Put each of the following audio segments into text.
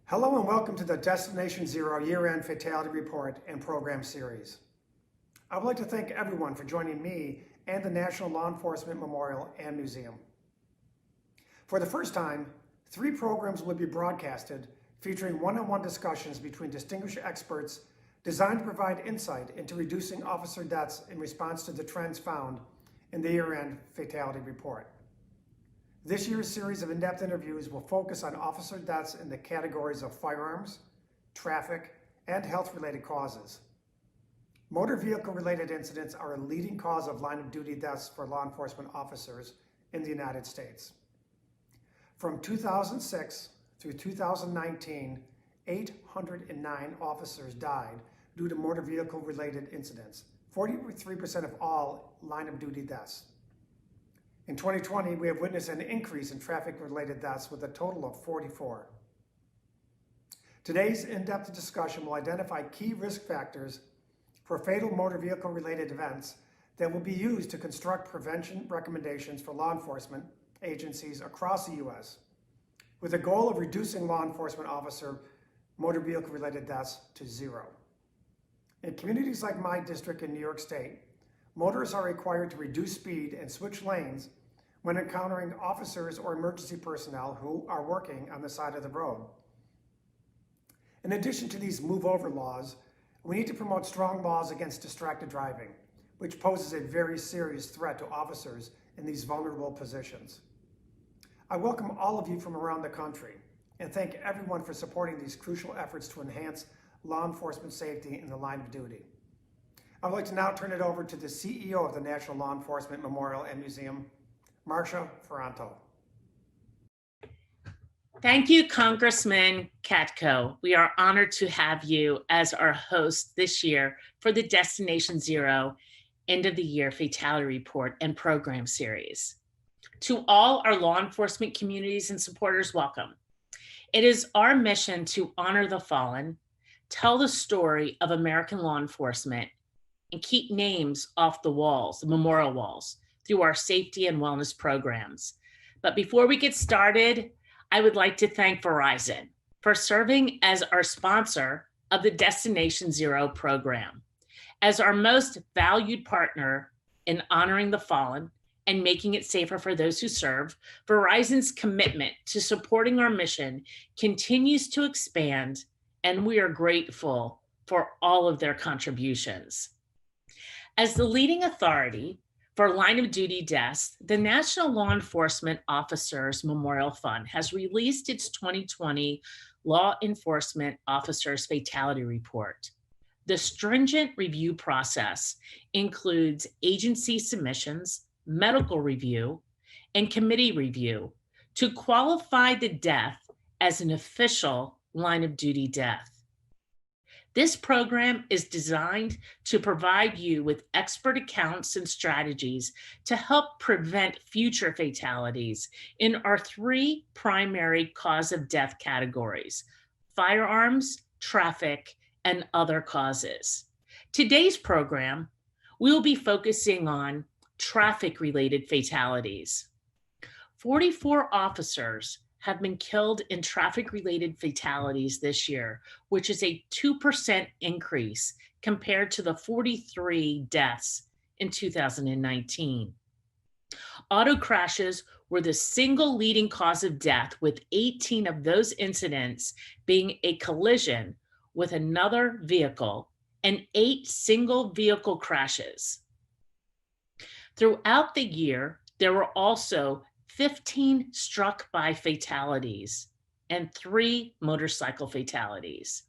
Hello and welcome to the Destination Zero Year-End Fatality Report and Program Series. I would like to thank everyone for joining me and the National Law Enforcement Memorial and Museum. For the first time, 3 programs will be broadcasted featuring one-on-one discussions between distinguished experts designed to provide insight into reducing officer deaths in response to the trends found in the Year-End Fatality Report. This year's series of in-depth interviews will focus on officer deaths in the categories of firearms, traffic, and health-related causes. Motor vehicle-related incidents are a leading cause of line-of-duty deaths for law enforcement officers in the United States. From 2006 through 2019, 809 officers died due to motor vehicle-related incidents, 43% of all line-of-duty deaths. In 2020, we have witnessed an increase in traffic-related deaths with a total of 44. Today's in-depth discussion will identify key risk factors for fatal motor vehicle-related events that will be used to construct prevention recommendations for law enforcement agencies across the U.S., with the goal of reducing law enforcement officer motor vehicle-related deaths to 0. In communities like my district in New York State, motorists are required to reduce speed and switch lanes when encountering officers or emergency personnel who are working on the side of the road. In addition to these move-over laws, we need to promote strong laws against distracted driving, which poses a very serious threat to officers in these vulnerable positions. I welcome all of you from around the country and thank everyone for supporting these crucial efforts to enhance law enforcement safety in the line of duty. I would like to now turn it over to the CEO of the National Law Enforcement Memorial and Museum, Marcia Ferranto. Thank you, Congressman Katko. We are honored to have you as our host this year for the Destination Zero End of the Year Fatality Report and Program Series. To all our law enforcement communities and supporters, welcome. It is our mission to honor the fallen, tell the story of American law enforcement, and keep names off the walls, the memorial walls, through our safety and wellness programs. But before we get started, I would like to thank Verizon for serving as our sponsor of the Destination Zero program. As our most valued partner in honoring the fallen and making it safer for those who serve, Verizon's commitment to supporting our mission continues to expand, and we are grateful for all of their contributions. As the leading authority for line of duty deaths, the National Law Enforcement Officers Memorial Fund has released its 2020 Law Enforcement Officers Fatality Report. The stringent review process includes agency submissions, medical review, and committee review to qualify the death as an official line of duty death. This program is designed to provide you with expert accounts and strategies to help prevent future fatalities in our 3 primary cause of death categories: firearms, traffic, and other causes. Today's program, we will be focusing on traffic-related fatalities. 44 officers have been killed in traffic-related fatalities this year, which is a 2% increase compared to the 43 deaths in 2019. Auto crashes were the single leading cause of death, with 18 of those incidents being a collision with another vehicle and 8 single vehicle crashes. Throughout the year, there were also 15 struck by fatalities and 3 motorcycle fatalities.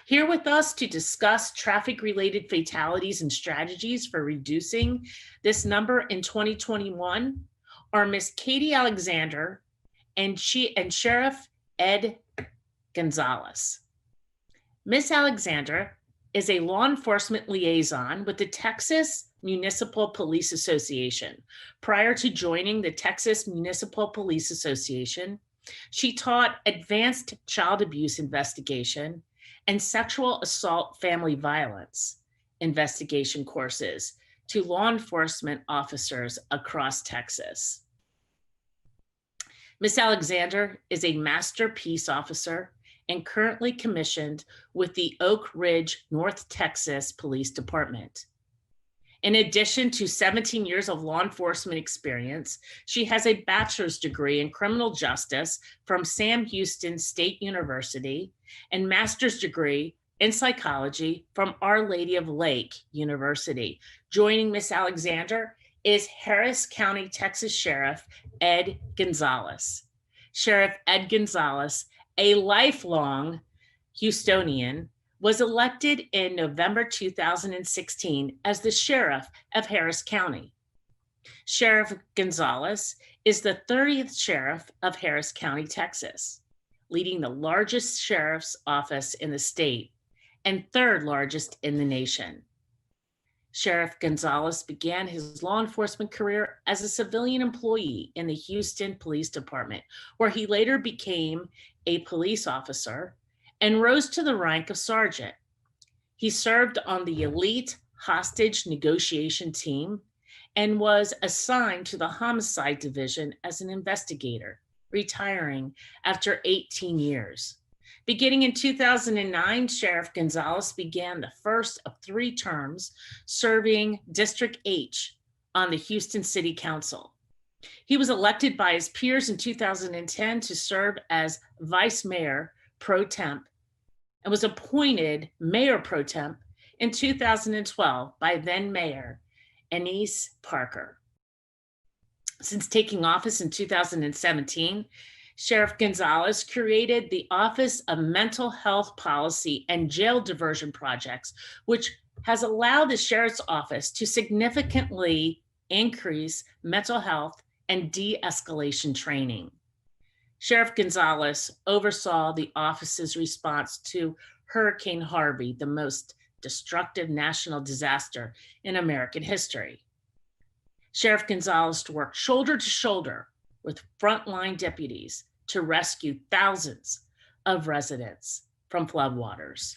Here with us to discuss traffic-related fatalities and strategies for reducing this number in 2021 are Ms. Katie Alexander and Sheriff Ed Gonzalez. Ms. Alexander is a law enforcement liaison with the Texas Municipal Police Association. Prior to joining the Texas Municipal Police Association, she taught advanced child abuse investigation and sexual assault family violence investigation courses to law enforcement officers across Texas. Ms. Alexander is a master peace officer and currently commissioned with the Oak Ridge, North Texas Police Department. In addition to 17 years of law enforcement experience, she has a bachelor's degree in criminal justice from Sam Houston State University and master's degree in psychology from Our Lady of Lake University. Joining Miss Alexander is Harris County, Texas Sheriff Ed Gonzalez. Sheriff Ed Gonzalez, a lifelong Houstonian, was elected in November 2016 as the sheriff of Harris County. Sheriff Gonzalez is the 30th sheriff of Harris County, Texas, leading the largest sheriff's office in the state and third largest in the nation. Sheriff Gonzalez began his law enforcement career as a civilian employee in the Houston Police Department, where he later became a police officer and rose to the rank of sergeant. He served on the elite hostage negotiation team and was assigned to the homicide division as an investigator, retiring after 18 years. Beginning in 2009, Sheriff Gonzalez began the first of 3 terms serving District H on the Houston City Council. He was elected by his peers in 2010 to serve as Vice Mayor Pro Temp and was appointed Mayor Pro Temp in 2012 by then Mayor Anise Parker. Since taking office in 2017, Sheriff Gonzalez created the Office of Mental Health Policy and Jail Diversion Projects, which has allowed the Sheriff's Office to significantly increase mental health and de-escalation training. Sheriff Gonzalez oversaw the office's response to Hurricane Harvey, the most destructive national disaster in American history. Sheriff Gonzalez worked shoulder to shoulder with frontline deputies to rescue thousands of residents from floodwaters.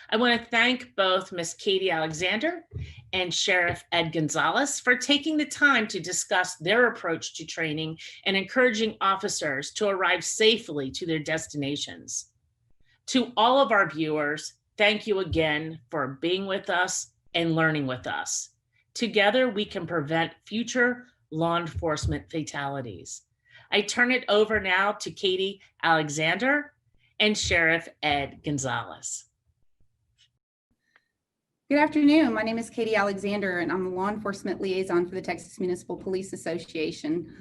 I want to thank both Ms. Katie Alexander and Sheriff Ed Gonzalez for taking the time to discuss their approach to training and encouraging officers to arrive safely to their destinations. To all of our viewers, thank you again for being with us and learning with us. Together, we can prevent future law enforcement fatalities. I turn it over now to Katie Alexander and Sheriff Ed Gonzalez. Good afternoon. My name is Katie Alexander, and I'm the Law Enforcement Liaison for the Texas Municipal Police Association.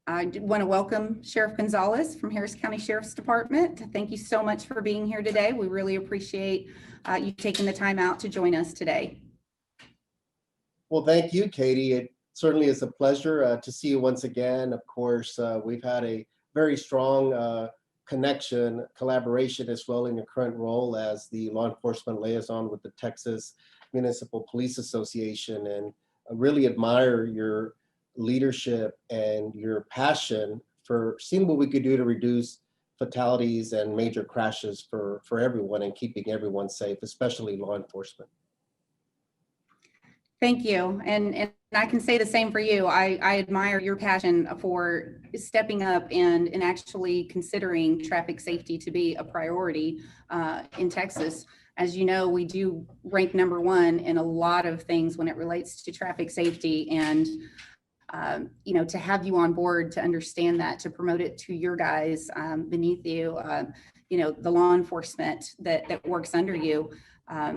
I want to welcome Sheriff Gonzalez from Harris County Sheriff's Department. Thank you so much for being here today. We really appreciate you taking the time out to join us today. Well, thank you, Katie. It certainly is a pleasure to see you once again. Of course, we've had a very strong collaboration as well in your current role as the law enforcement liaison with the Texas Municipal Police Association, and I really admire your leadership and your passion for seeing what we could do to reduce fatalities and major crashes for everyone and keeping everyone safe, especially law enforcement. Thank you. And I can say the same for you. I admire your passion for stepping up and actually considering traffic safety to be a priority in Texas. As you know, we do rank #1 in a lot of things when it relates to traffic safety, and you know, to have you on board to understand that, to promote it to your guys beneath you, you know, the law enforcement that works under you.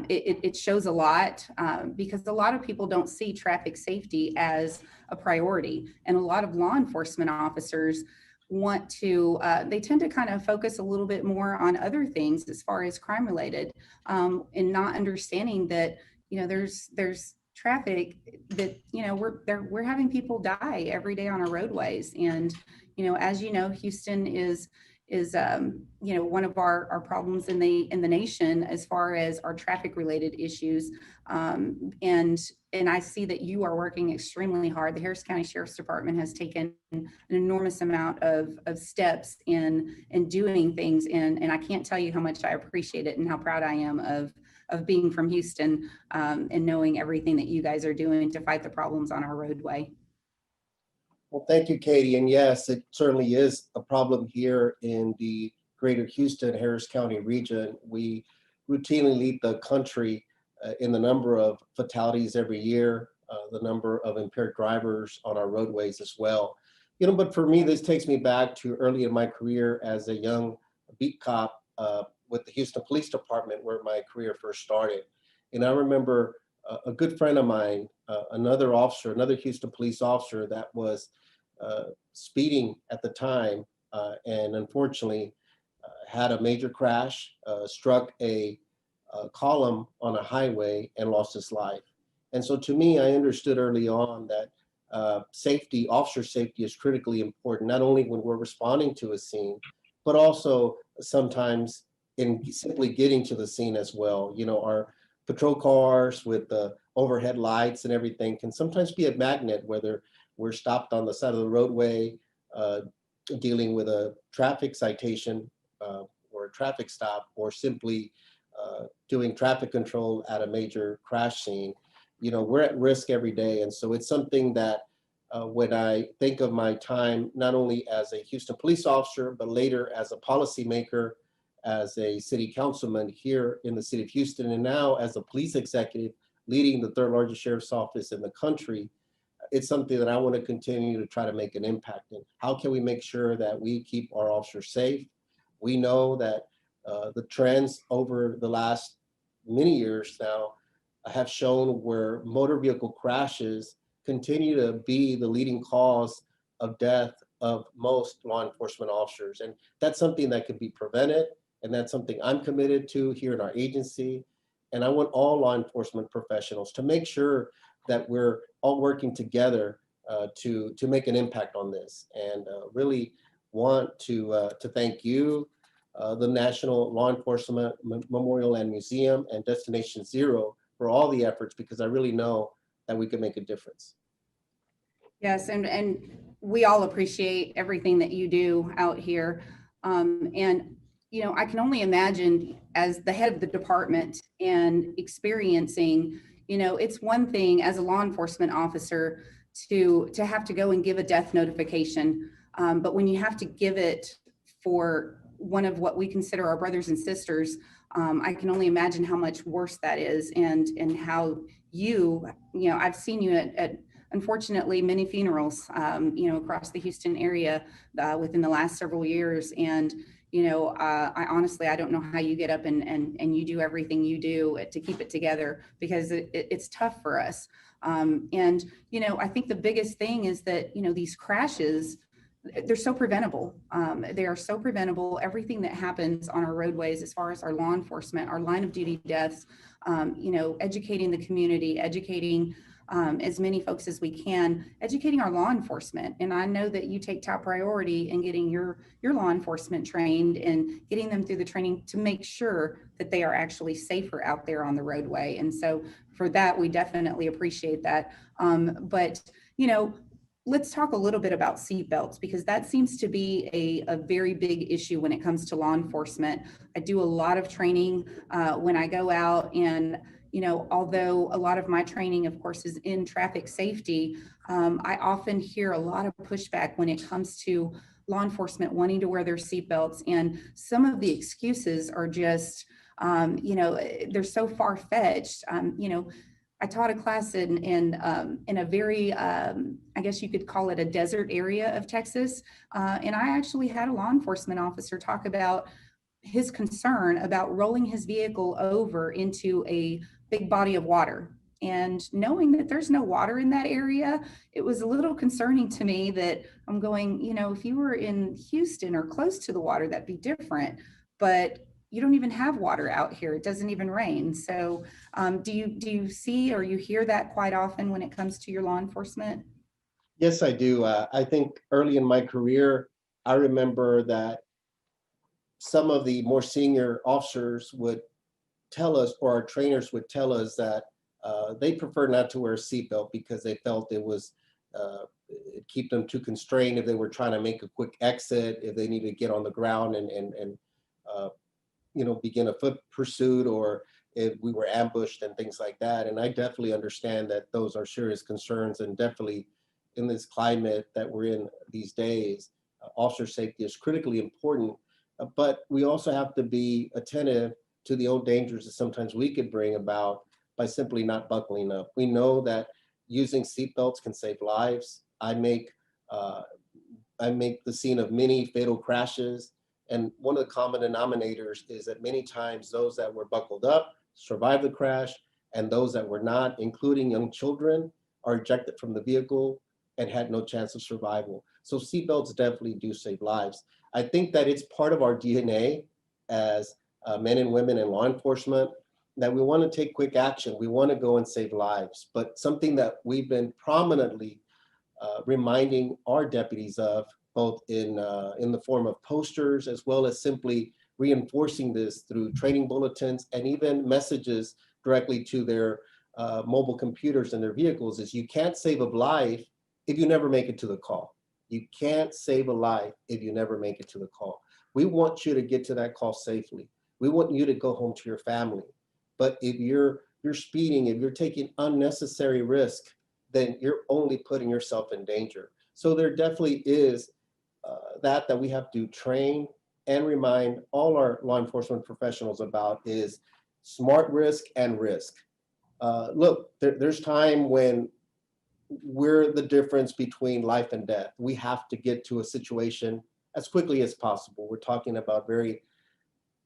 It shows a lot because a lot of people don't see traffic safety as a priority, and a lot of law enforcement officers want to, they tend to kind of focus a little bit more on other things as far as crime related, and not understanding that, you know, there's traffic that, you know, we're having people die every day on our roadways. And, you know, as you know, Houston is you know, one of our problems in the nation as far as our traffic related issues, and I see that you are working extremely hard. The Harris County Sheriff's Department has taken an enormous amount of steps in doing things, and I can't tell you how much I appreciate it and how proud I am of being from Houston, and knowing everything that you guys are doing to fight the problems on our roadway. Well, thank you, Katie. And yes, it certainly is a problem here in the greater Houston, Harris County region, we routinely lead the country in the number of fatalities every year, the number of impaired drivers on our roadways as well. But for me, this takes me back to early in my career as a young beat cop with the Houston Police Department, where my career first started. And I remember a good friend of mine, another officer, another Houston police officer that was speeding at the time, and unfortunately had a major crash, struck a column on a highway and lost his life. And so to me, I understood early on that safety, officer safety is critically important, not only when we're responding to a scene, but also sometimes in simply getting to the scene as well. Our patrol cars with the overhead lights and everything can sometimes be a magnet, whether we're stopped on the side of the roadway, dealing with a traffic citation or a traffic stop, or simply doing traffic control at a major crash scene. We're at risk every day. And so it's something that when I think of my time, not only as a Houston police officer, but later as a policymaker, as a city councilman here in the city of Houston, and now as a police executive leading the third largest sheriff's office in the country, it's something that I want to continue to try to make an impact in. How can we make sure that we keep our officers safe? We know that the trends over the last many years now have shown where motor vehicle crashes continue to be the leading cause of death of most law enforcement officers. And that's something that can be prevented. And that's something I'm committed to here in our agency. And I want all law enforcement professionals to make sure that we're all working together to make an impact on this. And really want to thank you, the National Law Enforcement Memorial and Museum, and Destination Zero for all the efforts, because I really know that we can make a difference. Yes, and we all appreciate everything that you do out here. And I can only imagine, as the head of the department and experiencing, it's one thing as a law enforcement officer to have to go and give a death notification. But when you have to give it for one of what we consider our brothers and sisters, I can only imagine how much worse that is, and how I've seen you at unfortunately many funerals, across the Houston area within the last several years. And I honestly, I don't know how you get up and you do everything you do to keep it together, because it's tough for us. And I think the biggest thing is that, these crashes, they're so preventable. They are so preventable. Everything that happens on our roadways, as far as our law enforcement, our line of duty deaths, educating the community, educating as many folks as we can, educating our law enforcement. And I know that you take top priority in getting your law enforcement trained and getting them through the training to make sure that they are actually safer out there on the roadway. And so for that, we definitely appreciate that. But let's talk a little bit about seatbelts, because that seems to be a very big issue when it comes to law enforcement. I do a lot of training when I go out, and although a lot of my training, of course, is in traffic safety, I often hear a lot of pushback when it comes to law enforcement wanting to wear their seatbelts. And some of the excuses are just, they're so far-fetched. I taught a class in a very, I guess you could call it a desert area of Texas. And I actually had a law enforcement officer talk about his concern about rolling his vehicle over into a big body of water. And knowing that there's no water in that area, it was a little concerning to me that I'm going, if you were in Houston or close to the water, that'd be different. But you don't even have water out here. It doesn't even rain. So do you see or you hear that quite often when it comes to your law enforcement? Yes, I do. I think early in my career, I remember that some of the more senior officers would tell us, or our trainers would tell us, that they prefer not to wear a seatbelt because they felt it was it keep them too constrained if they were trying to make a quick exit, if they need to get on the ground and begin a foot pursuit, or if we were ambushed and things like that. And I definitely understand that those are serious concerns, and definitely in this climate that we're in these days, officer safety is critically important. but we also have to be attentive to the old dangers that sometimes we could bring about by simply not buckling up. We know that using seatbelts can save lives. I make the scene of many fatal crashes. And one of the common denominators is that many times those that were buckled up survived the crash, and those that were not, including young children, are ejected from the vehicle and had no chance of survival. So seatbelts definitely do save lives. I think that it's part of our DNA as men and women in law enforcement that we want to take quick action. We want to go and save lives, but something that we've been prominently reminding our deputies of, both in the form of posters, as well as simply reinforcing this through training bulletins and even messages directly to their mobile computers in their vehicles, is you can't save a life if you never make it to the call. You can't save a life if you never make it to the call. We want you to get to that call safely. We want you to go home to your family. But if you're speeding, if you're taking unnecessary risk, then you're only putting yourself in danger. So there definitely is that we have to train and remind all our law enforcement professionals about, is smart risk and risk. Look, there's time when we're the difference between life and death. We have to get to a situation as quickly as possible. We're talking about very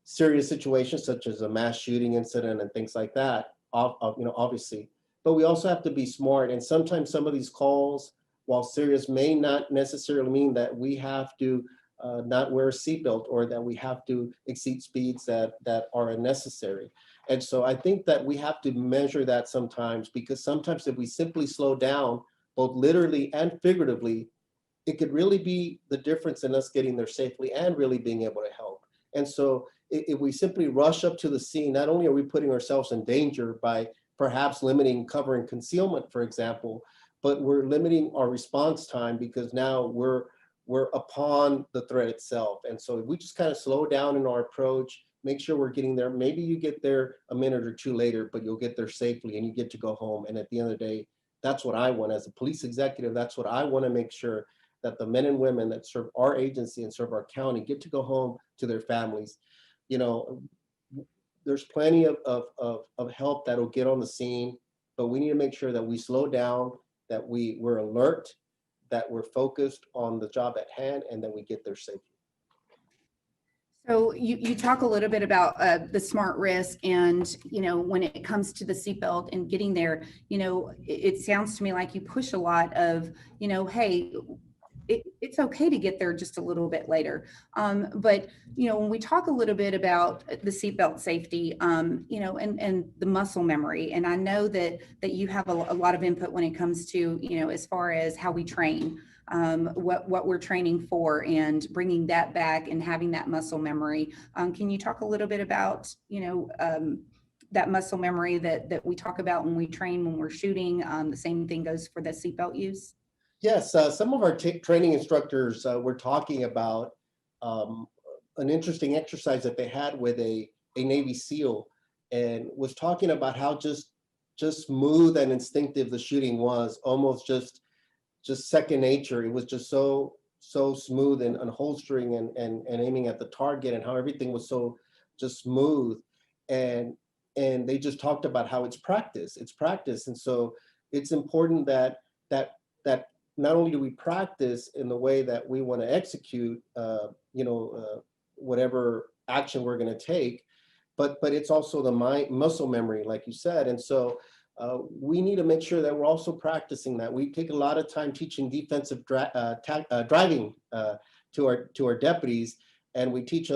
serious situations such as a mass shooting incident and things like that, obviously. But we also have to be smart. And sometimes some of these calls, while serious, may not necessarily mean that we have to not wear a seatbelt or that we have to exceed speeds that are unnecessary. And so I think that we have to measure that sometimes, because sometimes if we simply slow down, both literally and figuratively, it could really be the difference in us getting there safely and really being able to help. And so if we simply rush up to the scene, not only are we putting ourselves in danger by perhaps limiting cover and concealment, for example, but we're limiting our response time, because now we're upon the threat itself. And so if we just kind of slow down in our approach, make sure we're getting there. Maybe you get there a minute or two later, but you'll get there safely and you get to go home. And at the end of the day, that's what I want as a police executive. That's what I want to make sure, that the men and women that serve our agency and serve our county get to go home to their families. You know, there's plenty of help that'll get on the scene, but we need to make sure that we slow down, that we're alert, that we're focused on the job at hand, and that we get there safely. So you talk a little bit about the smart risk, and when it comes to the seatbelt and getting there, it sounds to me like you push a lot of, hey, it's okay to get there just a little bit later. But when we talk a little bit about the seatbelt safety, and the muscle memory, and I know that you have a lot of input when it comes to, as far as how we train, what we're training for, and bringing that back and having that muscle memory. Can you talk a little bit about, that muscle memory that we talk about when we train, when we're shooting? The same thing goes for the seatbelt use. Yes, some of our training instructors were talking about an interesting exercise that they had with a Navy SEAL, and was talking about how just smooth and instinctive the shooting was, almost just second nature. It was just so smooth and holstering and aiming at the target, and how everything was so just smooth. And they just talked about how it's practice. And so it's important that not only do we practice in the way that we want to execute, whatever action we're going to take, but it's also the muscle memory, like you said. And so we need to make sure that we're also practicing that. We take a lot of time teaching defensive driving to our deputies, and we teach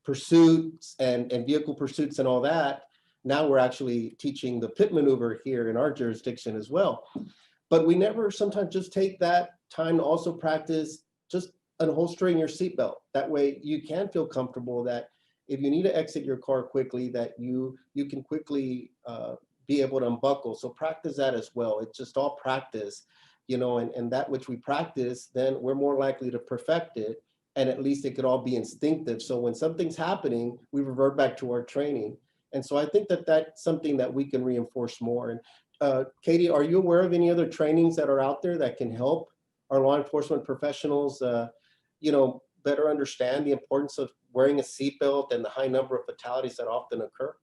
pursuits and vehicle pursuits and all that. Now we're actually teaching the pit maneuver here in our jurisdiction as well. But we never sometimes just take that time to also practice just unholstering your seatbelt. That way you can feel comfortable that if you need to exit your car quickly, that you can quickly be able to unbuckle. So practice that as well. It's just all practice, and that which we practice, then we're more likely to perfect it. And at least it could all be instinctive. So when something's happening, we revert back to our training. And so I think that that's something that we can reinforce more. And Katie, are you aware of any other trainings that are out there that can help our law enforcement professionals, better understand the importance of wearing a seatbelt and the high number of fatalities that often occur?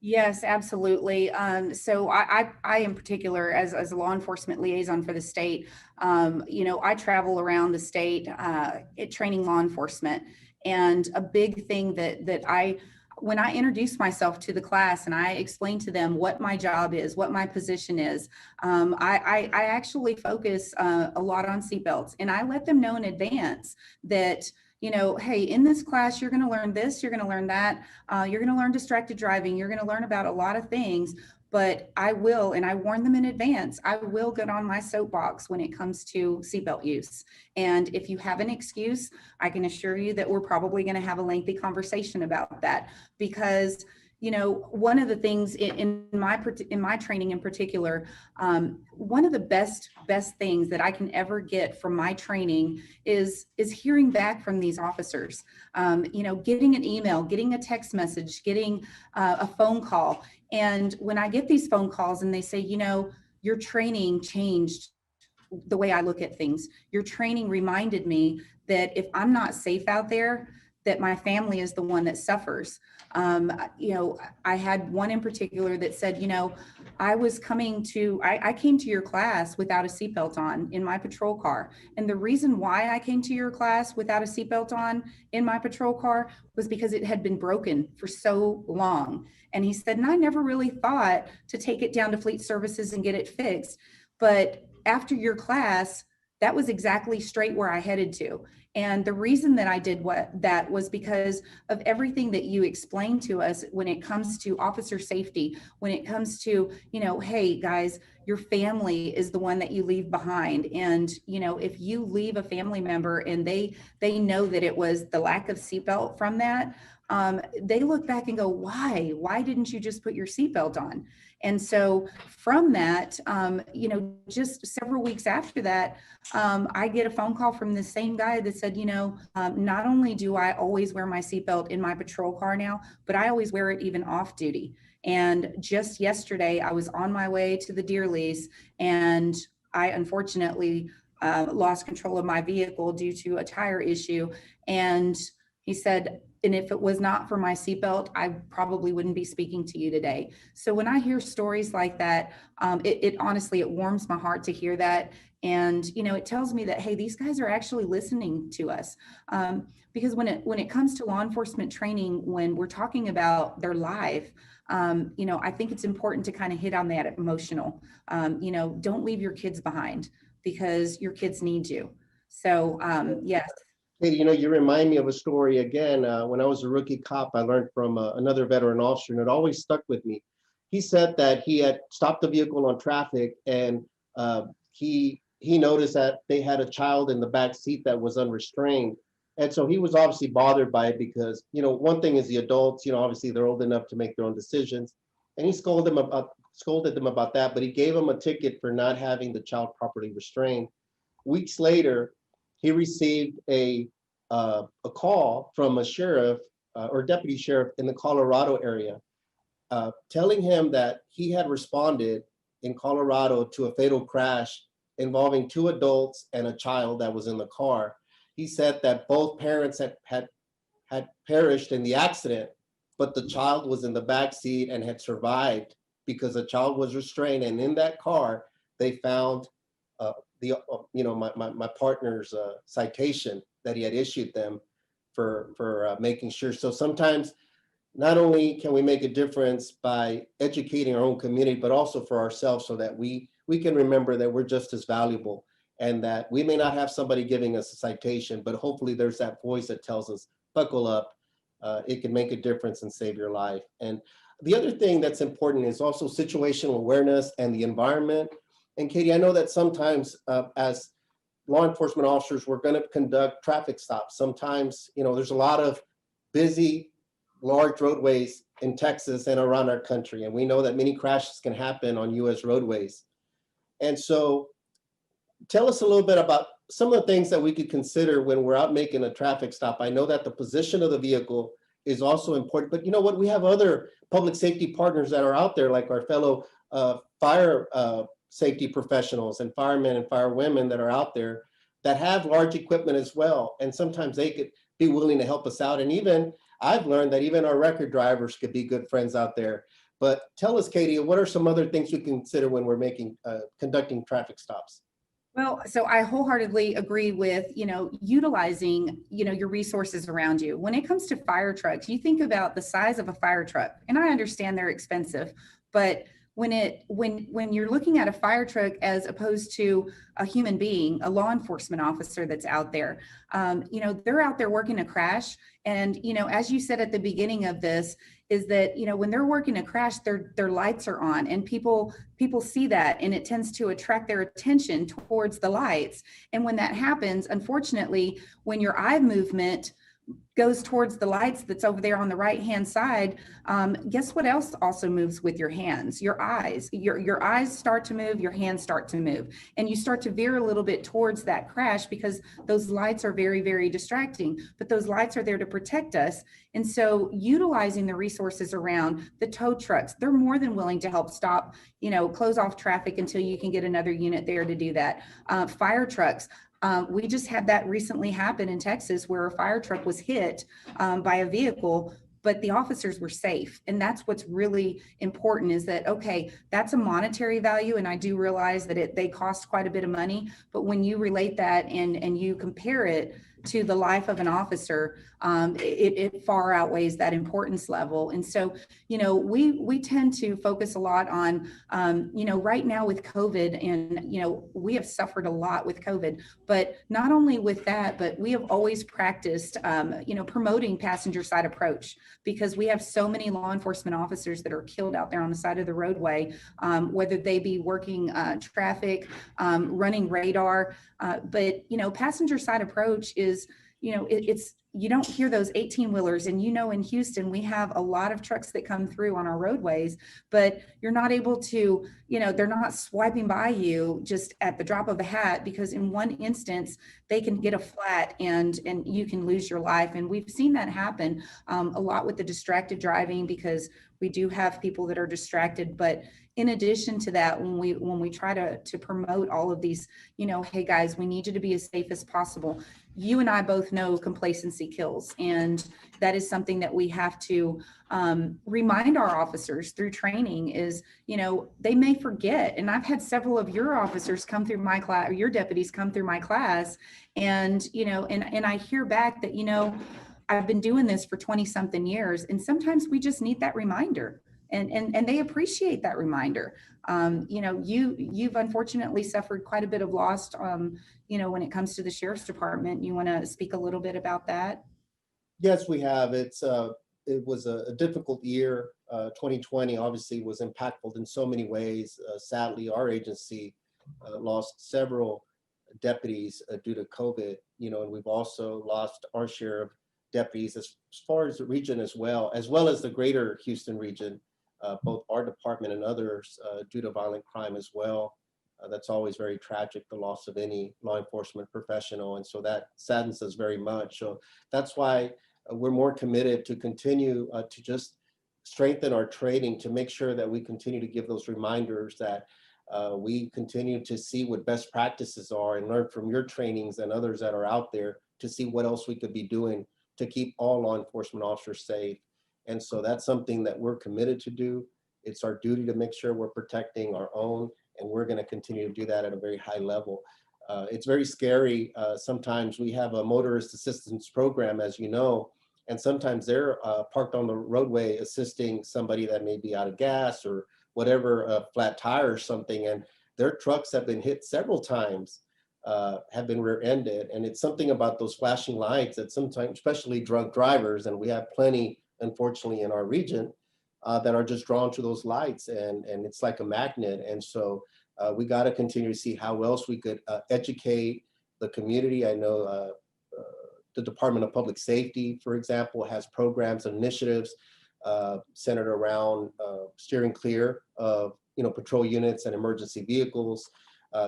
Yes, absolutely. So I in particular, as a law enforcement liaison for the state, I travel around the state training law enforcement. And a big thing when I introduce myself to the class and I explain to them what my job is, what my position is, I actually focus a lot on seatbelts, and I let them know in advance that, hey, in this class, you're going to learn this, you're going to learn that, you're going to learn distracted driving, you're going to learn about a lot of things, but I will, and I warn them in advance, I will get on my soapbox when it comes to seatbelt use. And if you have an excuse, I can assure you that we're probably going to have a lengthy conversation about that, because one of the things in my training in particular, one of the best things that I can ever get from my training is hearing back from these officers. Getting an email, getting a text message, getting a phone call. And when I get these phone calls and they say, your training changed the way I look at things. Your training reminded me that if I'm not safe out there, that my family is the one that suffers. I had one in particular that said, I came to your class without a seatbelt on in my patrol car. And the reason why I came to your class without a seatbelt on in my patrol car was because it had been broken for so long. And he said, and I never really thought to take it down to Fleet Services and get it fixed. But after your class, that was exactly straight where I headed to. And the reason that I did that was because of everything that you explained to us when it comes to officer safety, when it comes to, hey guys, your family is the one that you leave behind. And, if you leave a family member and they know that it was the lack of seatbelt from that, they look back and go, why didn't you just put your seatbelt on? And so from that, just several weeks after that, I get a phone call from the same guy that said, not only do I always wear my seatbelt in my patrol car now, but I always wear it even off duty. And just yesterday, I was on my way to the deer lease, and I unfortunately lost control of my vehicle due to a tire issue. And he said, and if it was not for my seatbelt, I probably wouldn't be speaking to you today. So when I hear stories like that, it honestly, it warms my heart to hear that. And, it tells me that, hey, these guys are actually listening to us. Because when it comes to law enforcement training, when we're talking about their life, I think it's important to kind of hit on that emotional. Don't leave your kids behind, because your kids need you. So, yes. Katie, you remind me of a story again. When I was a rookie cop, I learned from another veteran officer, and it always stuck with me. He said that he had stopped the vehicle on traffic, and he noticed that they had a child in the back seat that was unrestrained. And so he was obviously bothered by it because, one thing is the adults, obviously they're old enough to make their own decisions. And he scolded them about that, but he gave them a ticket for not having the child properly restrained. Weeks later, he received a call from a sheriff or deputy sheriff in the Colorado area, telling him that he had responded in Colorado to a fatal crash involving 2 adults and a child that was in the car. He said that both parents had perished in the accident, but the child was in the back seat and had survived because the child was restrained. And in that car, they found my partner's citation that he had issued them for making sure. So sometimes not only can we make a difference by educating our own community, but also for ourselves, so that we can remember that we're just as valuable, and that we may not have somebody giving us a citation, but hopefully there's that voice that tells us, buckle up, it can make a difference and save your life. And the other thing that's important is also situational awareness and the environment. And Katie, I know that sometimes as law enforcement officers, we're going to conduct traffic stops. Sometimes, there's a lot of busy, large roadways in Texas and around our country. And we know that many crashes can happen on US roadways. And so tell us a little bit about some of the things that we could consider when we're out making a traffic stop. I know that the position of the vehicle is also important, but you know what? We have other public safety partners that are out there, like our fellow fire safety professionals and firemen and firewomen that are out there that have large equipment as well. And sometimes they could be willing to help us out. And even I've learned that even our record drivers could be good friends out there. But tell us, Katie, what are some other things we consider when we're conducting traffic stops? Well, so I wholeheartedly agree with, utilizing, your resources around you. When it comes to fire trucks, you think about the size of a fire truck, and I understand they're expensive, but when you're looking at a fire truck as opposed to a human being, a law enforcement officer that's out there, they're out there working a crash. And, as you said at the beginning of this, is that, when they're working a crash, their lights are on, and people see that, and it tends to attract their attention towards the lights. And when that happens, unfortunately, when your eye movement goes towards the lights that's over there on the right hand side, guess what else also moves with your hands? Your eyes. Your eyes start to move, your hands start to move, and you start to veer a little bit towards that crash because those lights are very, very distracting. But those lights are there to protect us. And so utilizing the resources around the tow trucks, they're more than willing to help stop, close off traffic until you can get another unit there to do that. Fire trucks. We just had that recently happen in Texas where a fire truck was hit by a vehicle, but the officers were safe. And that's what's really important, is that, okay, that's a monetary value. And I do realize that they cost quite a bit of money, but when you relate that and you compare it to the life of an officer, it far outweighs that importance level. And so, we tend to focus a lot on, right now with COVID, and, we have suffered a lot with COVID, but not only with that, but we have always practiced, promoting passenger side approach, because we have so many law enforcement officers that are killed out there on the side of the roadway, whether they be working traffic, running radar, but, passenger side approach is, you don't hear those 18-wheelers, and in Houston, we have a lot of trucks that come through on our roadways, but you're not able to, they're not swiping by you just at the drop of a hat, because in one instance, they can get a flat and you can lose your life. And we've seen that happen a lot with the distracted driving, because we do have people that are distracted. But in addition to that, when we try to promote all of these, hey guys, we need you to be as safe as possible. You and I both know complacency kills. And that is something that we have to remind our officers through training is, they may forget. And I've had several of your officers come through my class, or your deputies come through my class. And, and I hear back that, I've been doing this for 20 something years. And sometimes we just need that reminder. And they appreciate that reminder. You've unfortunately suffered quite a bit of loss, when it comes to the sheriff's department. You want to speak a little bit about that? Yes, we have. It was a difficult year. 2020 obviously was impactful in so many ways. Sadly, our agency lost several deputies due to COVID, and we've also lost our share of deputies as far as the region as well as the greater Houston region, both our department and others due to violent crime as well. That's always very tragic, the loss of any law enforcement professional. And so that saddens us very much. So that's why we're more committed to continue to just strengthen our training, to make sure that we continue to give those reminders, that we continue to see what best practices are and learn from your trainings and others that are out there to see what else we could be doing to keep all law enforcement officers safe. And so that's something that we're committed to do. It's our duty to make sure we're protecting our own, and we're going to continue to do that at a very high level. It's very scary. Sometimes we have a motorist assistance program, as you know, and sometimes they're parked on the roadway assisting somebody that may be out of gas or whatever, a flat tire or something, and their trucks have been hit several times, have been rear-ended. And it's something about those flashing lights that sometimes, especially drunk drivers, and we have plenty, unfortunately, in our region, that are just drawn to those lights, and it's like a magnet. And so we got to continue to see how else we could educate the community. I know the Department of Public Safety, for example, has programs and initiatives centered around steering clear of patrol units and emergency vehicles,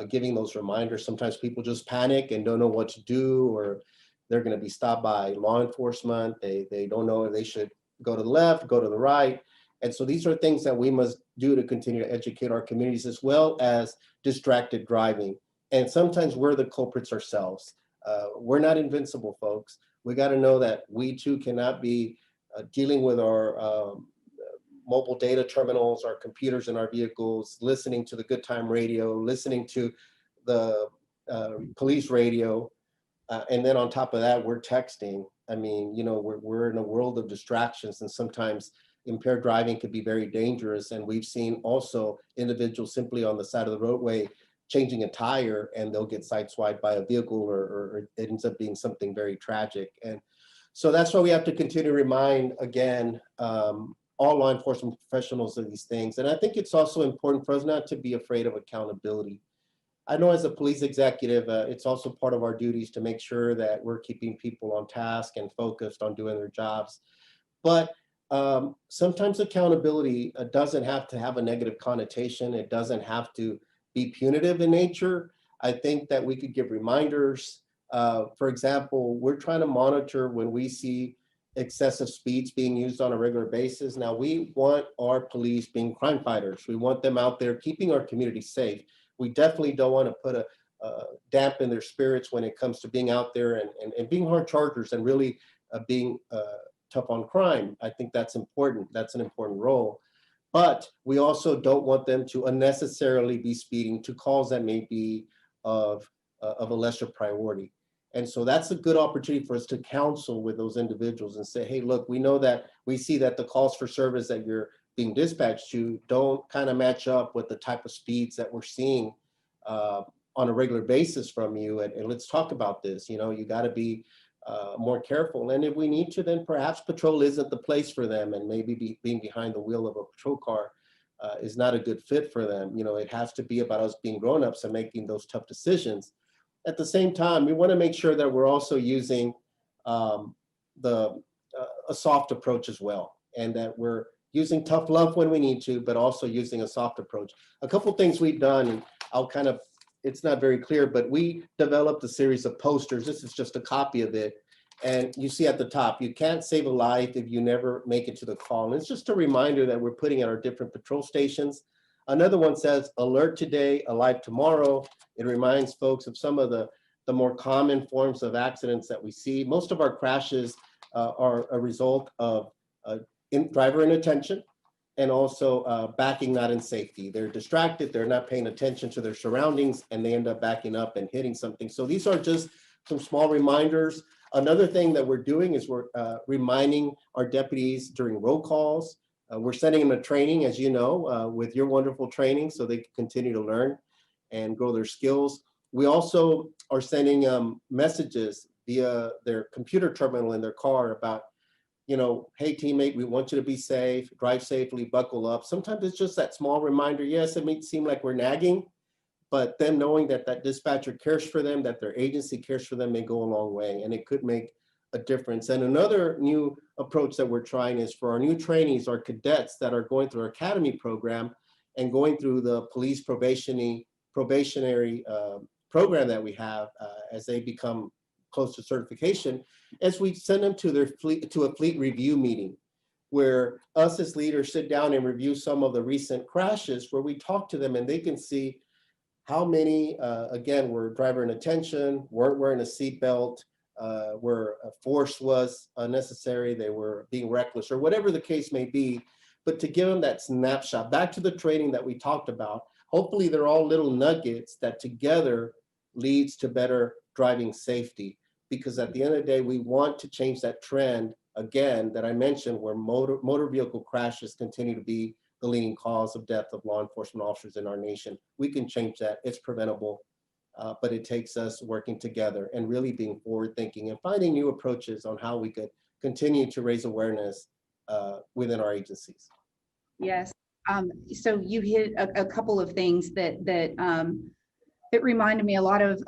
giving those reminders. Sometimes people just panic and don't know what to do, or they're going to be stopped by law enforcement. They don't know if they should go to the left, go to the right. And so these are things that we must do to continue to educate our communities, as well as distracted driving. And sometimes we're the culprits ourselves. We're not invincible, folks. We got to know that we too cannot be dealing with our mobile data terminals, our computers in our vehicles, listening to the good time radio, listening to the police radio. And then on top of that, we're texting. I mean, you know, we're in a world of distractions, and sometimes impaired driving could be very dangerous. And we've seen also individuals simply on the side of the roadway changing a tire, and they'll get sideswiped by a vehicle, or it ends up being something very tragic. And so that's why we have to continue to remind, again, all law enforcement professionals of these things. And I think it's also important for us not to be afraid of accountability. I know as a police executive, it's also part of our duties to make sure that we're keeping people on task and focused on doing their jobs. But sometimes accountability doesn't have to have a negative connotation. It doesn't have to be punitive in nature. I think that we could give reminders. For example, we're trying to monitor when we see excessive speeds being used on a regular basis. Now, we want our police being crime fighters. We want them out there keeping our community safe. We definitely don't want to put a damp in their spirits when it comes to being out there and being hard chargers and really being tough on crime. I think that's important. That's an important role. But we also don't want them to unnecessarily be speeding to calls that may be of a lesser priority. And so that's a good opportunity for us to counsel with those individuals and say, hey, look, we know that we see that the calls for service that you're being dispatched to don't kind of match up with the type of speeds that we're seeing on a regular basis from you. And let's talk about this. You know, you got to be more careful. And if we need to, then perhaps patrol isn't the place for them, and maybe being behind the wheel of a patrol car is not a good fit for them. You know, it has to be about us being grown-ups and making those tough decisions. At the same time, we want to make sure that we're also using a soft approach as well, and that we're using tough love when we need to, but also using a soft approach. A couple things we've done, and I'll kind of, it's not very clear, but we developed a series of posters. This is just a copy of it. And you see at the top, you can't save a life if you never make it to the call. And it's just a reminder that we're putting at our different patrol stations. Another one says, alert today, alive tomorrow. It reminds folks of some of the more common forms of accidents that we see. Most of our crashes are a result of driver inattention and also backing not in safety. They're distracted, they're not paying attention to their surroundings, and they end up backing up and hitting something. So these are just some small reminders. Another thing that we're doing is we're reminding our deputies during roll calls. We're sending them a training, as you know, with your wonderful training, so they can continue to learn and grow their skills. We also are sending messages via their computer terminal in their car about, you know, hey, teammate, we want you to be safe, drive safely, buckle up. Sometimes it's just that small reminder. Yes, it may seem like we're nagging, but them knowing that that dispatcher cares for them, that their agency cares for them may go a long way, and it could make a difference. And another new approach that we're trying is for our new trainees, our cadets that are going through our academy program and going through the police probationary program that we have as they become close to certification, as we send them to a fleet review meeting, where us as leaders sit down and review some of the recent crashes, where we talk to them and they can see how many, again, were driver inattention, weren't wearing a seatbelt, where force was unnecessary, they were being reckless, or whatever the case may be. But to give them that snapshot, back to the training that we talked about, hopefully they're all little nuggets that together leads to better driving safety. Because at the end of the day, we want to change that trend, again, that I mentioned, where motor vehicle crashes continue to be the leading cause of death of law enforcement officers in our nation. We can change that. It's preventable, but it takes us working together and really being forward thinking and finding new approaches on how we could continue to raise awareness within our agencies. Yes. So you hit a couple of things that reminded me a lot of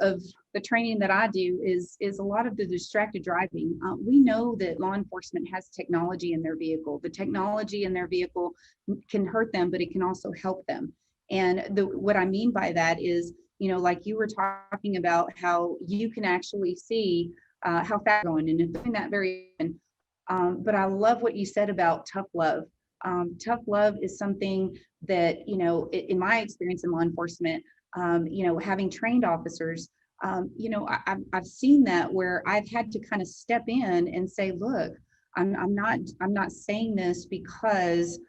the training that I do is a lot of the distracted driving. We know that law enforcement has technology in their vehicle. The technology in their vehicle can hurt them, but it can also help them. And what I mean by that is, you know, like you were talking about how you can actually see how fast you're going, and doing that very, but I love what you said about tough love. Tough love is something that, you know, in my experience in law enforcement, having trained officers, I've seen that where I've had to kind of step in and say, look, I'm not saying this because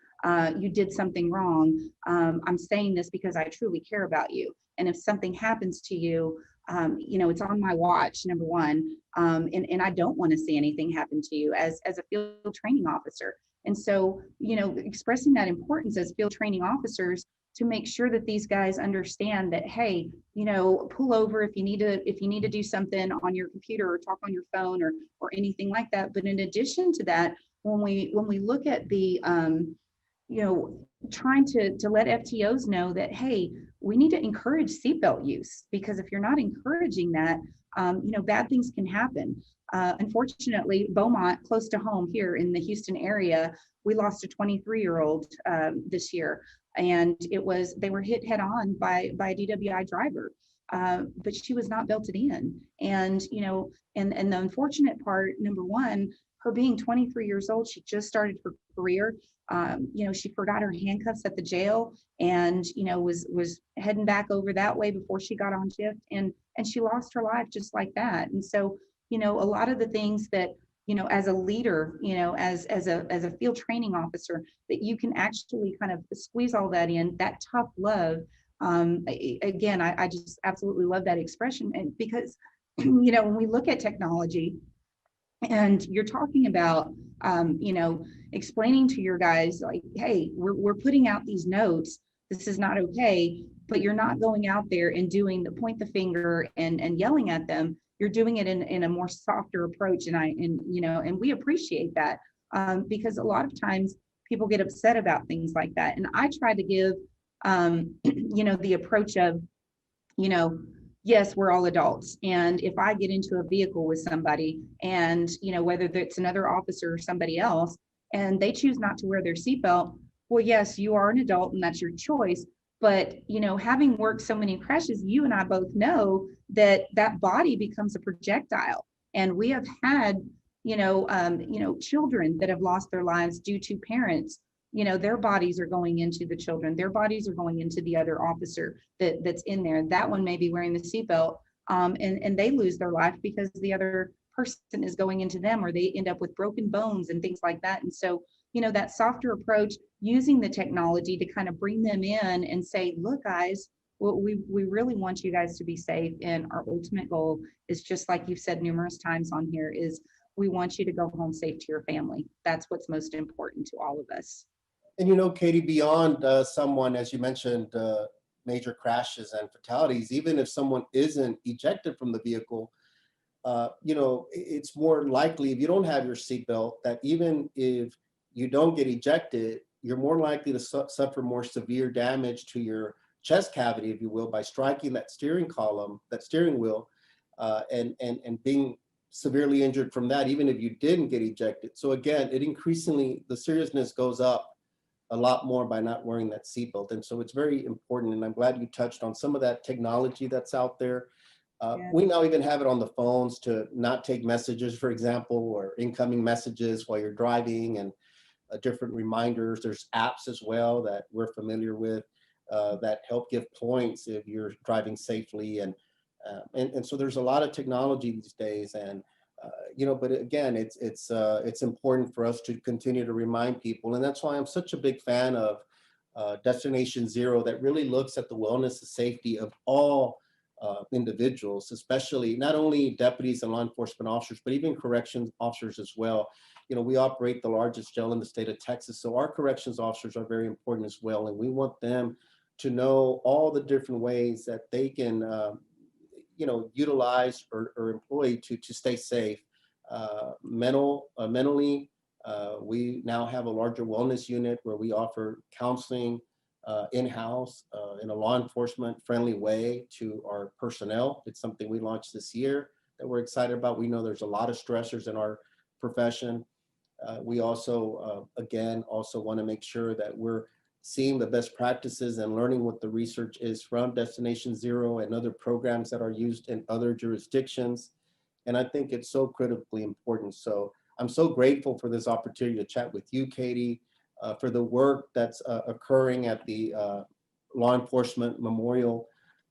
you did something wrong. I'm saying this because I truly care about you. And if something happens to you, it's on my watch, number one. And I don't want to see anything happen to you as a field training officer. And so, expressing that importance as field training officers to make sure that these guys understand that, hey, pull over if you need to do something on your computer or talk on your phone or anything like that. But in addition to that, when we look at the trying to let FTOs know that, hey, we need to encourage seatbelt use, because if you're not encouraging that, bad things can happen. Unfortunately, Beaumont, close to home here in the Houston area, we lost a 23-year-old this year, and they were hit head on by a DWI driver, but she was not belted in. And and the unfortunate part, number one, her being 23 years old, she just started her career. She forgot her handcuffs at the jail, and was heading back over that way before she got on shift, and she lost her life just like that. And so, a lot of the things that, as a leader, as a field training officer, that you can actually kind of squeeze all that in, that tough love. Again, I just absolutely love that expression. And because, when we look at technology and you're talking about, explaining to your guys like, hey, we're putting out these notes, this is not okay, but you're not going out there and doing the point the finger and yelling at them. You're doing it in a more softer approach. And we appreciate that, because a lot of times people get upset about things like that. And I try to give, the approach of, yes, we're all adults. And if I get into a vehicle with somebody and, whether it's another officer or somebody else, and they choose not to wear their seatbelt, well, yes, you are an adult and that's your choice. But, having worked so many crashes, you and I both know that body becomes a projectile. And we have had, children that have lost their lives due to parents. Their bodies are going into the children, their bodies are going into the other officer that's in there. That one may be wearing the seatbelt, and they lose their life because the other person is going into them, or they end up with broken bones and things like that. And so, that softer approach, using the technology to kind of bring them in and say, look, guys, well, we really want you guys to be safe. And our ultimate goal is, just like you've said numerous times on here, is we want you to go home safe to your family. That's what's most important to all of us. And Katie, beyond someone, as you mentioned, major crashes and fatalities, even if someone isn't ejected from the vehicle, it's more likely, if you don't have your seatbelt, that even if you don't get ejected, you're more likely to suffer more severe damage to your chest cavity, if you will, by striking that steering wheel, and being severely injured from that, even if you didn't get ejected. So again, the seriousness goes up a lot more by not wearing that seatbelt. And so it's very important. And I'm glad you touched on some of that technology that's out there. We now even have it on the phones to not take messages, for example, or incoming messages while you're driving, and different reminders. There's apps as well that we're familiar with that help give points if you're driving safely. And so there's a lot of technology these days. And but again, it's important for us to continue to remind people. And that's why I'm such a big fan of Destination Zero, that really looks at the wellness and safety of all individuals, especially not only deputies and law enforcement officers, but even corrections officers as well. We operate the largest jail in the state of Texas, so our corrections officers are very important as well. And we want them to know all the different ways that they can utilize or employ to stay safe. Mentally, we now have a larger wellness unit where we offer counseling in-house in a law enforcement friendly way to our personnel. It's something we launched this year that we're excited about. We know there's a lot of stressors in our profession. We also, again, want to make sure that we're seeing the best practices and learning what the research is from Destination Zero and other programs that are used in other jurisdictions. And I think it's so critically important. So I'm so grateful for this opportunity to chat with you, Katie, for the work that's occurring at the Law Enforcement Memorial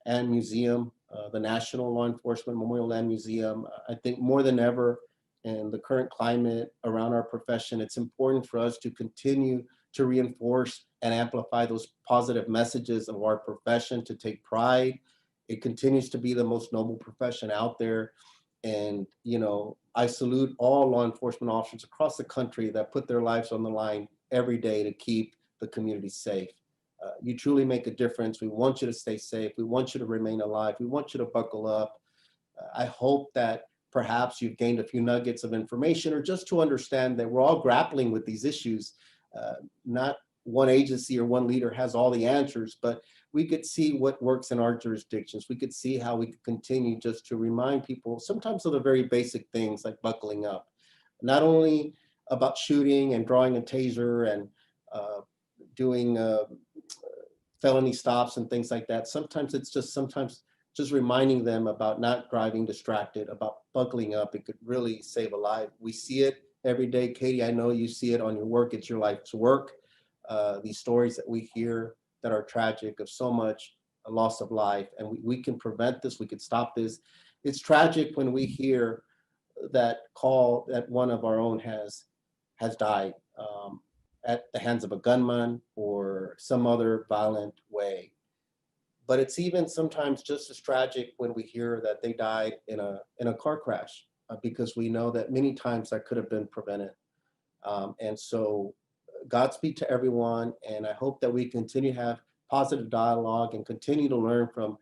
and Museum, the National Law Enforcement Memorial and Museum. I think more than ever in the current climate around our profession, it's important for us to continue to reinforce and amplify those positive messages of our profession, to take pride. It continues to be the most noble profession out there. And, I salute all law enforcement officers across the country that put their lives on the line every day to keep the community safe. You truly make a difference. We want you to stay safe. We want you to remain alive. We want you to buckle up. I hope that perhaps you've gained a few nuggets of information, or just to understand that we're all grappling with these issues. Not one agency or one leader has all the answers, but we could see what works in our jurisdictions. We could see how we could continue just to remind people sometimes of the very basic things like buckling up, not only about shooting and drawing a taser and doing felony stops and things like that. Sometimes it's just reminding them about not driving distracted, about buckling up. It could really save a life. We see it every day. Katie, I know you see it on your work. It's your life's work. These stories that we hear that are tragic of so much loss of life, and we can prevent this. We could stop this. It's tragic when we hear that call that one of our own has died at the hands of a gunman or some other violent way. But it's even sometimes just as tragic when we hear that they died in a car crash, because we know that many times that could have been prevented. And so Godspeed to everyone. And I hope that we continue to have positive dialogue and continue to learn from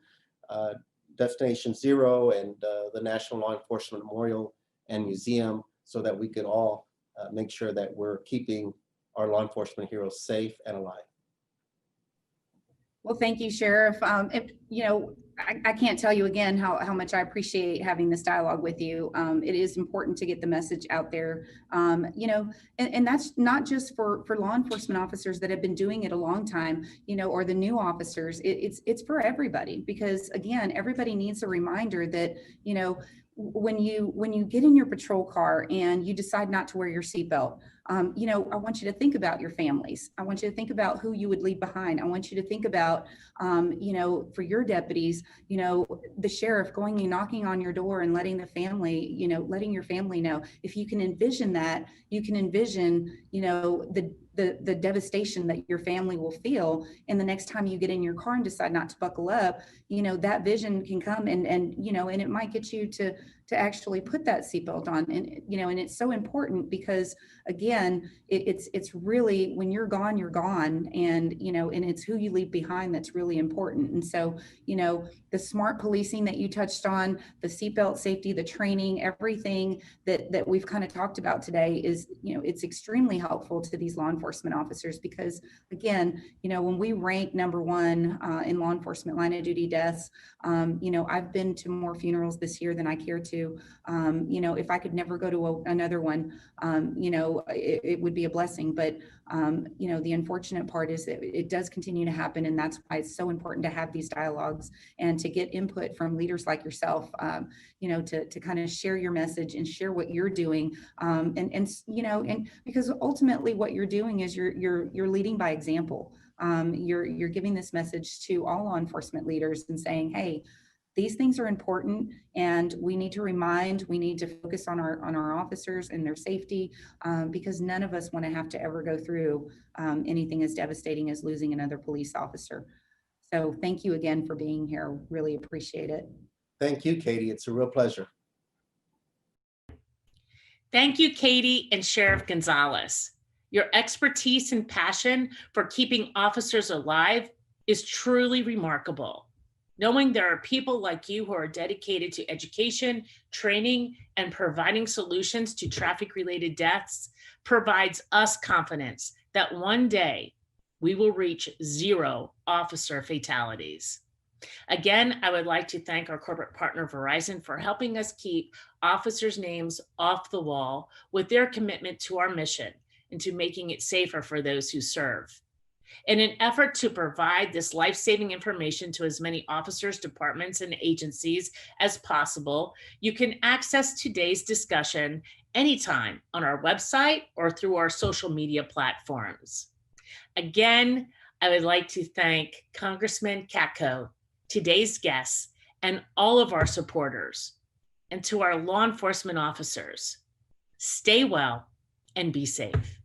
Destination Zero and the National Law Enforcement Memorial and Museum, so that we could all make sure that we're keeping our law enforcement heroes safe and alive. Well, thank you, Sheriff. I can't tell you again how much I appreciate having this dialogue with you. It is important to get the message out there, and that's not just for law enforcement officers that have been doing it a long time, or the new officers. It's for everybody, because again, everybody needs a reminder that, when you get in your patrol car and you decide not to wear your seatbelt, I want you to think about your families. I want you to think about who you would leave behind. I want you to think about, for your deputies, the sheriff going and knocking on your door and letting your family know. If you can envision that, you can envision, the devastation that your family will feel. And the next time you get in your car and decide not to buckle up, that vision can come and it might get you to actually put that seatbelt on. And, and it's so important because, again, it's really, when you're gone, you're gone. And, and it's who you leave behind that's really important. And so, the smart policing that you touched on, the seatbelt safety, the training, everything that we've kind of talked about today is, it's extremely helpful to these law enforcement officers, because again, when we rank number one in law enforcement line of duty deaths, I've been to more funerals this year than I care to. If I could never go to another one, it would be a blessing. But, the unfortunate part is that it does continue to happen. And that's why it's so important to have these dialogues and to get input from leaders like yourself, to kind of share your message and share what you're doing. And because ultimately what you're doing is you're leading by example. You're giving this message to all law enforcement leaders and saying, hey, these things are important, and we need to focus on our officers and their safety, because none of us want to have to ever go through anything as devastating as losing another police officer. So thank you again for being here. Really appreciate it. Thank you, Katie. It's a real pleasure. Thank you, Katie and Sheriff Gonzalez. Your expertise and passion for keeping officers alive is truly remarkable. Knowing there are people like you who are dedicated to education, training, and providing solutions to traffic-related deaths provides us confidence that one day we will reach 0 officer fatalities. Again, I would like to thank our corporate partner, Verizon, for helping us keep officers' names off the wall with their commitment to our mission and to making it safer for those who serve. In an effort to provide this life-saving information to as many officers, departments, and agencies as possible, you can access today's discussion anytime on our website or through our social media platforms. Again, I would like to thank Congressman Katko, today's guests, and all of our supporters. And to our law enforcement officers, stay well and be safe.